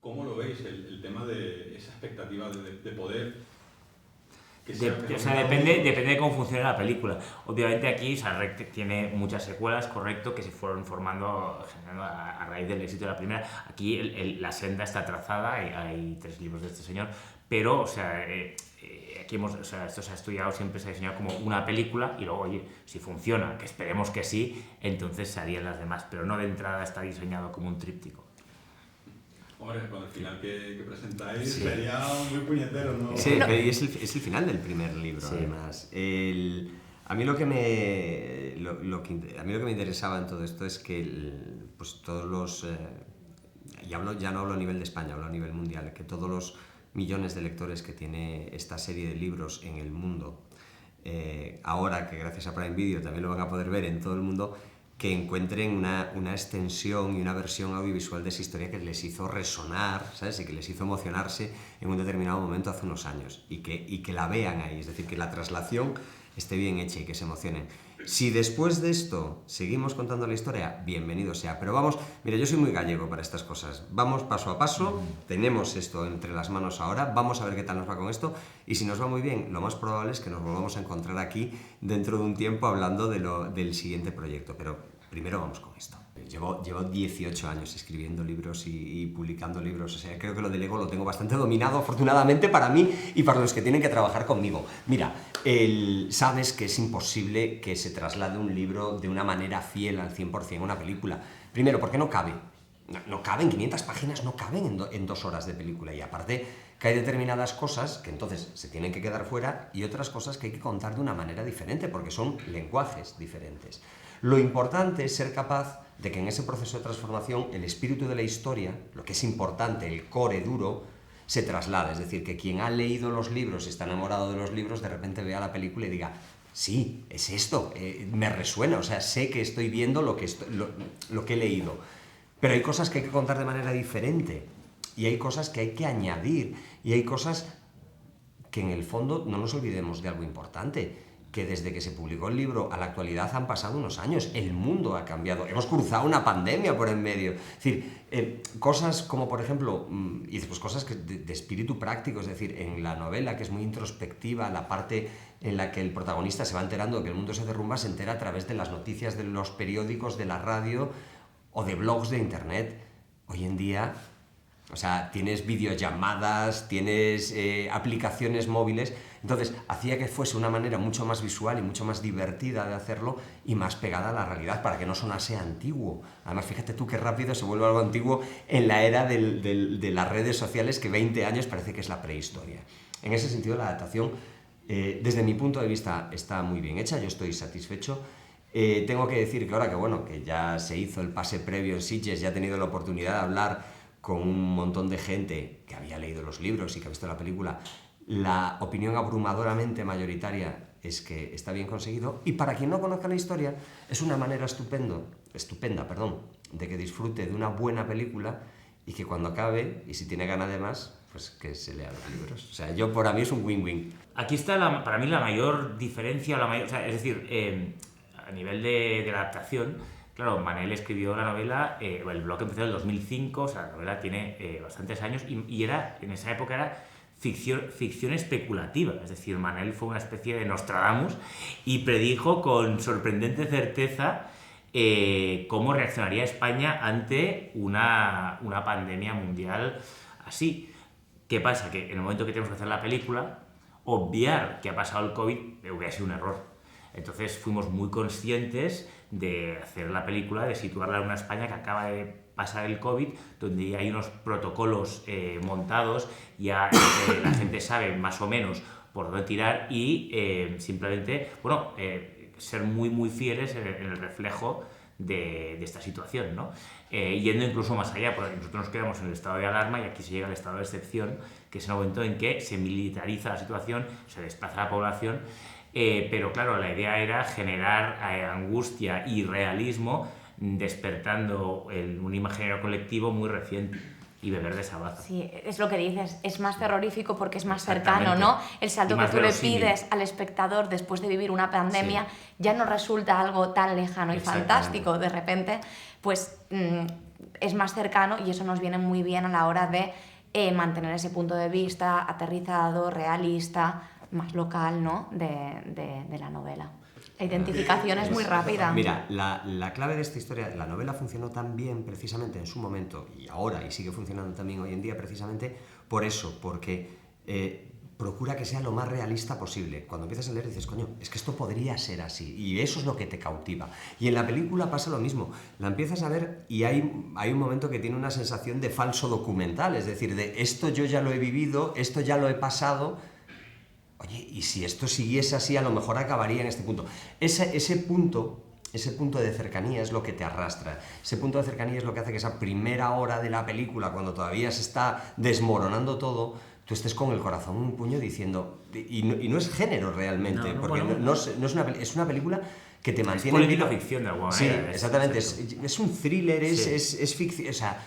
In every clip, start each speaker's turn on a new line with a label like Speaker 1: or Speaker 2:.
Speaker 1: ¿Cómo lo veis el tema de esa expectativa de poder?
Speaker 2: O sea, depende de cómo funcione la película. Obviamente aquí, o sea, Rec tiene muchas secuelas, correcto, que se fueron formando a raíz del éxito de la primera. Aquí la senda está trazada, hay 3 libros de este señor, pero, o sea, aquí esto se ha estudiado, siempre se ha diseñado como una película y luego, oye, si funciona, que esperemos que sí, entonces se harían las demás, pero no de entrada está diseñado como un tríptico.
Speaker 1: Hombre, con el final que presentáis sería muy puñetero, ¿no?
Speaker 3: Sí, y es el final del primer libro, además. A mí lo que me interesaba en todo esto es que pues todos los... ya no hablo a nivel de España, hablo a nivel mundial, que todos los millones de lectores que tiene esta serie de libros en el mundo, ahora que gracias a Prime Video también lo van a poder ver en todo el mundo, que encuentren una extensión y una versión audiovisual de esa historia que les hizo resonar, ¿sabes? Y que les hizo emocionarse en un determinado momento hace unos años y que la vean ahí, es decir, que la traslación esté bien hecha y que se emocionen. Si después de esto seguimos contando la historia, bienvenido sea, pero vamos, mira, yo soy muy gallego para estas cosas, vamos paso a paso, tenemos esto entre las manos ahora, vamos a ver qué tal nos va con esto, y si nos va muy bien, lo más probable es que nos volvamos a encontrar aquí dentro de un tiempo hablando del siguiente proyecto, pero primero vamos con esto. Llevo 18 años escribiendo libros y publicando libros, o sea, creo que lo del ego lo tengo bastante dominado, afortunadamente para mí y para los que tienen que trabajar conmigo. Mira, sabes que es imposible que se traslade un libro de una manera fiel al 100% a una película. Primero, porque no cabe. No caben, 500 páginas no caben en 2 horas de película, y aparte que hay determinadas cosas que entonces se tienen que quedar fuera y otras cosas que hay que contar de una manera diferente porque son lenguajes diferentes. Lo importante es ser capaz de que en ese proceso de transformación el espíritu de la historia, lo que es importante, el core duro, se traslade. Es decir, que quien ha leído los libros y está enamorado de los libros, de repente vea la película y diga, sí, es esto, me resuena, o sea, sé que estoy viendo lo que he leído. Pero hay cosas que hay que contar de manera diferente y hay cosas que hay que añadir y hay cosas que en el fondo no nos olvidemos de algo importante, que desde que se publicó el libro a la actualidad han pasado unos años, el mundo ha cambiado, hemos cruzado una pandemia por en medio, es decir, cosas como por ejemplo, y después cosas de espíritu práctico, es decir, en la novela que es muy introspectiva, la parte en la que el protagonista se va enterando de que el mundo se derrumba, se entera a través de las noticias de los periódicos, de la radio o de blogs de internet. Hoy en día, o sea, tienes videollamadas, tienes aplicaciones móviles, entonces hacía que fuese una manera mucho más visual y mucho más divertida de hacerlo y más pegada a la realidad para que no sonase antiguo. Además, fíjate tú qué rápido se vuelve algo antiguo en la era de las redes sociales, que 20 años parece que es la prehistoria. En ese sentido, la adaptación, desde mi punto de vista, está muy bien hecha, yo estoy satisfecho. Tengo que decir que ahora que ya se hizo el pase previo en Sitges, ya he tenido la oportunidad de hablar con un montón de gente que había leído los libros y que ha visto la película, la opinión abrumadoramente mayoritaria es que está bien conseguido, y para quien no conozca la historia es una manera estupenda, de que disfrute de una buena película y que cuando acabe, y si tiene ganas de más, pues que se lea los libros. O sea, para mí es un win-win.
Speaker 2: Aquí está para mí la mayor diferencia, o sea, es decir, a nivel de la adaptación. Claro, Manel escribió la novela, el blog empezó en el 2005, o sea, la novela tiene bastantes años y en esa época era ficción especulativa, es decir, Manel fue una especie de Nostradamus y predijo con sorprendente certeza cómo reaccionaría España ante una pandemia mundial así. ¿Qué pasa? Que en el momento que tenemos que hacer la película, obviar que ha pasado el COVID hubiera sido un error. Entonces fuimos muy conscientes de hacer la película, de situarla en una España que acaba de pasar el COVID, donde ya hay unos protocolos montados, ya la gente sabe más o menos por dónde tirar y simplemente, ser muy muy fieles en el reflejo de esta situación, ¿no? Yendo incluso más allá, porque nosotros nos quedamos en el estado de alarma y aquí se llega al estado de excepción, que es el momento en que se militariza la situación, se desplaza la población. Pero claro, la idea era generar angustia y realismo, despertando un imaginario colectivo muy reciente y beber de esa baza.
Speaker 4: Sí, es lo que dices, es más terrorífico porque es más cercano, ¿no? El salto que tú le pides al espectador después de vivir una pandemia ya no resulta algo tan lejano y fantástico. De repente, pues es más cercano y eso nos viene muy bien a la hora de mantener ese punto de vista aterrizado, realista, más local, ¿no? de la novela. La identificación es muy rápida.
Speaker 3: Mira, la clave de esta historia, la novela funcionó tan bien precisamente en su momento y ahora, y sigue funcionando también hoy en día, precisamente por eso, porque procura que sea lo más realista posible. Cuando empiezas a leer dices, coño, es que esto podría ser así, y eso es lo que te cautiva. Y en la película pasa lo mismo, la empiezas a ver y hay un momento que tiene una sensación de falso documental, es decir, de esto yo ya lo he vivido, esto ya lo he pasado. Oye, y si esto siguiese así, a lo mejor acabaría en este punto. Ese punto de cercanía es lo que te arrastra. Ese punto de cercanía es lo que hace que esa primera hora de la película, cuando todavía se está desmoronando todo, tú estés con el corazón en un puño diciendo... Y no es género realmente, porque no es una película que te mantiene...
Speaker 2: Es política ficción de alguna manera.
Speaker 3: Sí, exactamente. Es un thriller, es ficción... O sea,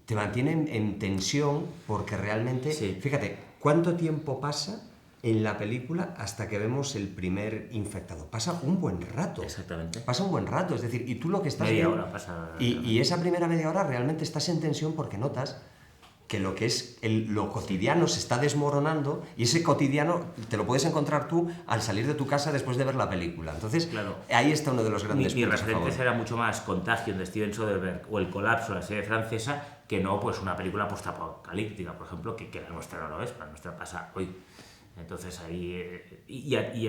Speaker 3: te mantiene en tensión porque realmente...
Speaker 2: Sí.
Speaker 3: Fíjate, ¿cuánto tiempo pasa en la película hasta que vemos el primer infectado? Pasa un buen rato.
Speaker 2: Exactamente.
Speaker 3: Pasa un buen rato, es decir, y tú lo que estás
Speaker 2: media
Speaker 3: viendo...
Speaker 2: hora pasa.
Speaker 3: Y esa primera media hora realmente estás en tensión porque notas que lo que es lo cotidiano se está desmoronando y ese cotidiano te lo puedes encontrar tú al salir de tu casa después de ver la película. Entonces, claro, ahí está uno de los grandes
Speaker 2: Mi
Speaker 3: puntos a
Speaker 2: referente
Speaker 3: favor.
Speaker 2: era mucho más Contagion de Steven Soderbergh o El colapso, la serie francesa, que no pues una película postapocalíptica, por ejemplo, que la nuestra no lo es, la nuestra pasa hoy. Entonces ahí,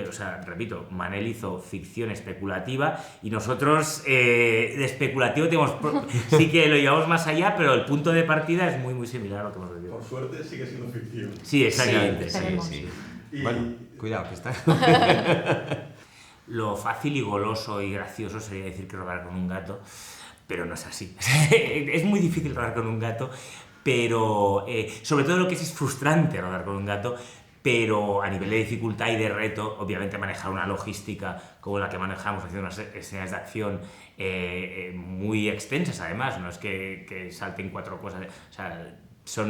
Speaker 2: o sea, repito, Manel hizo ficción especulativa y nosotros de especulativo sí que lo llevamos más allá, pero el punto de partida es muy similar a lo que hemos vivido.
Speaker 1: Por suerte sigue siendo ficción.
Speaker 2: Sí, exactamente.
Speaker 3: Sí. Bueno, cuidado, que está...
Speaker 2: Lo fácil y goloso y gracioso sería decir que rodar con un gato, pero no es así. Es muy difícil rodar con un gato, pero sobre todo lo que es frustrante rodar con un gato. Pero a nivel de dificultad y de reto, obviamente manejar una logística como la que manejamos haciendo unas escenas de acción muy extensas además, no es que salten 4 cosas, o sea,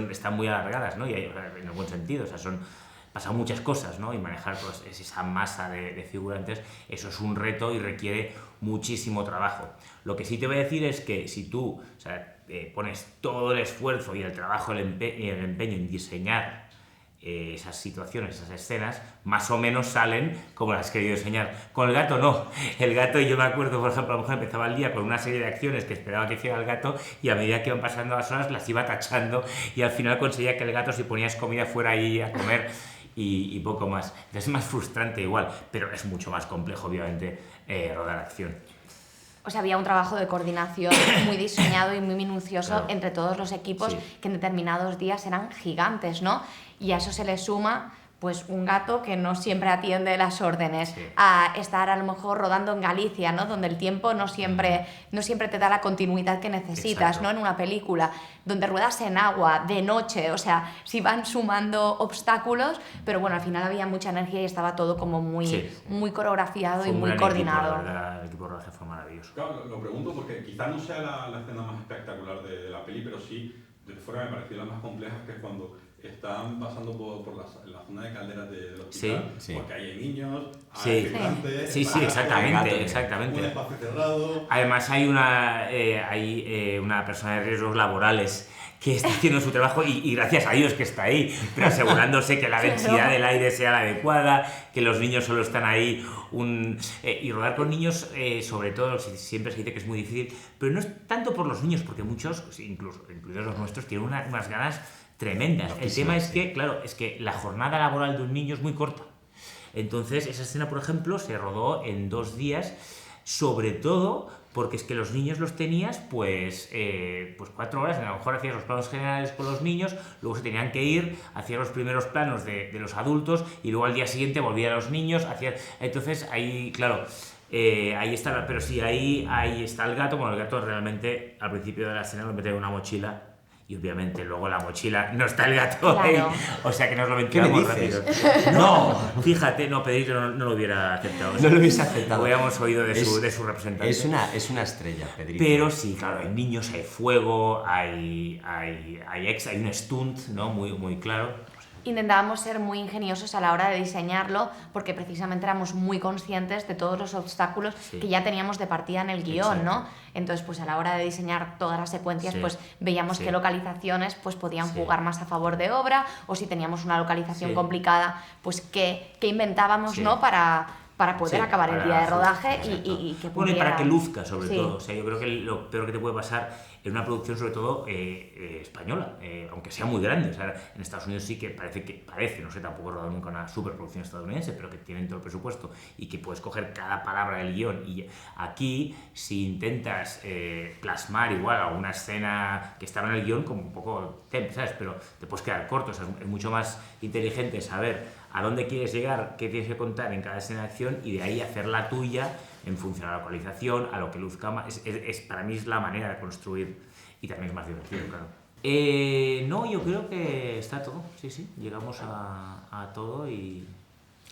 Speaker 2: están muy alargadas, ¿no? Y en el buen sentido, o sea, pasan muchas cosas, ¿no? Y manejar pues, esa masa de figurantes, eso es un reto y requiere muchísimo trabajo. Lo que sí te voy a decir es que si tú pones todo el esfuerzo y el trabajo y el empeño en diseñar esas situaciones, esas escenas, más o menos salen como las has querido diseñar. Con el gato no. El gato, yo me acuerdo, por ejemplo, a lo mejor empezaba el día con una serie de acciones que esperaba que hiciera el gato y a medida que iban pasando las horas las iba tachando y al final conseguía que el gato, si ponías comida, fuera ahí a comer y poco más. Entonces es más frustrante igual, pero es mucho más complejo, obviamente, rodar acción.
Speaker 4: O sea, había un trabajo de coordinación muy diseñado y muy minucioso, claro, entre todos los equipos, sí, que en determinados días eran gigantes, ¿no? Y a eso se le suma pues un gato que no siempre atiende las órdenes, sí, a estar a lo mejor rodando en Galicia, ¿no? Donde el tiempo no siempre te da la continuidad que necesitas, exacto, ¿no? En una película, donde ruedas en agua, de noche, o sea, sí van sumando obstáculos, pero bueno, al final había mucha energía y estaba todo como muy coreografiado y muy coordinado.
Speaker 2: Equipo, la verdad, el equipo de rodaje fue maravilloso.
Speaker 1: Claro, lo pregunto porque quizás no sea la escena más espectacular de la peli, pero sí, desde fuera me pareció la más compleja, que es cuando están pasando por la zona de calderas del hospital, sí, porque hay niños, hay gigantes,
Speaker 2: sí, exactamente.
Speaker 1: Un espacio cerrado.
Speaker 2: Además hay una persona de riesgos laborales que está haciendo su trabajo y gracias a Dios que está ahí, pero asegurándose que la densidad del aire sea la adecuada, que los niños solo están ahí. Y rodar con niños, sobre todo, siempre se dice que es muy difícil, pero no es tanto por los niños, porque muchos, incluso incluidos los nuestros, tienen unas ganas tremendas. El tema es que, claro, la jornada laboral de un niño es muy corta. Entonces, esa escena, por ejemplo, se rodó en 2 días, sobre todo porque es que los niños los tenías pues 4 horas, a lo mejor hacías los planos generales con los niños, luego se tenían que ir, hacías los primeros planos de los adultos y luego al día siguiente volvían los niños, entonces ahí, claro, ahí está, pero sí, ahí está el gato. Bueno, el gato realmente al principio de la escena lo meten en una mochila y obviamente luego la mochila no está el gato, claro, ahí, o sea que nos lo ventilamos rápido. No, fíjate, no, Pedrito no lo hubiera aceptado.
Speaker 3: No lo hubiese aceptado.
Speaker 2: Lo habíamos oído de su representante.
Speaker 3: Es una estrella, Pedrito.
Speaker 2: Pero sí, claro, hay niños, hay fuego, hay un stunt, ¿no? Muy, muy claro.
Speaker 4: intentábamos ser muy ingeniosos a la hora de diseñarlo, porque precisamente éramos muy conscientes de todos los obstáculos que ya teníamos de partida en el guión, ¿no? Entonces, pues a la hora de diseñar todas las secuencias, pues veíamos qué localizaciones pues podían jugar más a favor de obra, o si teníamos una localización complicada, pues qué inventábamos, ¿no? Para poder acabar el día de rodaje y que pudiera...
Speaker 2: Bueno, y para que luzca, sobre todo. O sea, yo creo que lo peor que te puede pasar en una producción, sobre todo española, aunque sea muy grande. O sea, en Estados Unidos sí que parece, no sé, tampoco he rodado nunca una superproducción estadounidense, pero que tienen todo el presupuesto y que puedes coger cada palabra del guión. Y aquí, si intentas plasmar igual alguna escena que estaba en el guión, como un poco, ¿sabes? Pero te puedes quedar corto. O sea, es mucho más inteligente saber a dónde quieres llegar, qué tienes que contar en cada escena de acción y de ahí hacer la tuya en función a la localización, a lo que luzca más. Para mí es la manera de construir y también es más divertido, claro. No, yo creo que está todo, sí, llegamos a todo y...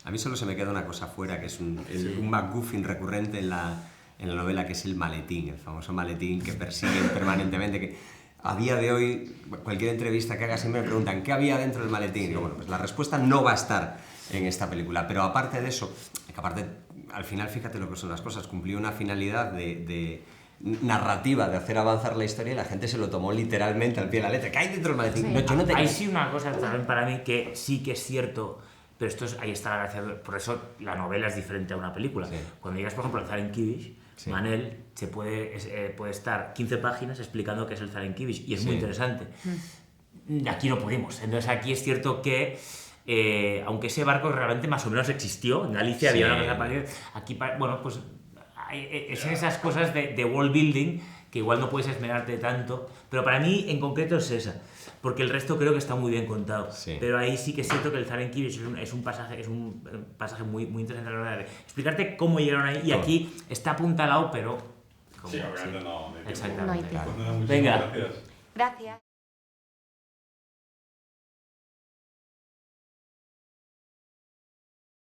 Speaker 3: A mí solo se me queda una cosa fuera, que es un MacGuffin recurrente en la novela, que es el maletín, el famoso maletín que persiguen permanentemente, que a día de hoy, cualquier entrevista que haga siempre me preguntan ¿qué había dentro del maletín? Y digo, bueno, pues la respuesta no va a estar en esta película, pero aparte de eso, que aparte, al final, fíjate lo que son las cosas, cumplió una finalidad de narrativa, de hacer avanzar la historia, y la gente se lo tomó literalmente al pie de la letra. ¿Qué hay dentro del maletín?
Speaker 4: Sí.
Speaker 3: No, yo no tengo...
Speaker 2: Hay sí una cosa también para mí que sí que es cierto, pero ahí está la gracia, por eso la novela es diferente a una película. Cuando llegas, por ejemplo, al Zarenkiewicz, Manel puede estar 15 páginas explicando qué es el Zarenkiewicz y es muy interesante. Aquí no pudimos. Entonces aquí es cierto que aunque ese barco realmente más o menos existió, en Galicia había una cosa parecida, aquí, bueno, pues es esas cosas de world building que igual no puedes esmerarte tanto, pero para mí en concreto es esa, porque el resto creo que está muy bien contado. Pero ahí sí que es cierto que el Zarenkiewicz es un pasaje muy, muy interesante a la hora de explicarte cómo llegaron ahí, y aquí está apuntalado, pero...
Speaker 1: Sí, obviamente no.
Speaker 2: Exactamente.
Speaker 4: No hay tiempo.
Speaker 1: Pues nada,
Speaker 2: Venga.
Speaker 1: gracias.
Speaker 4: Gracias.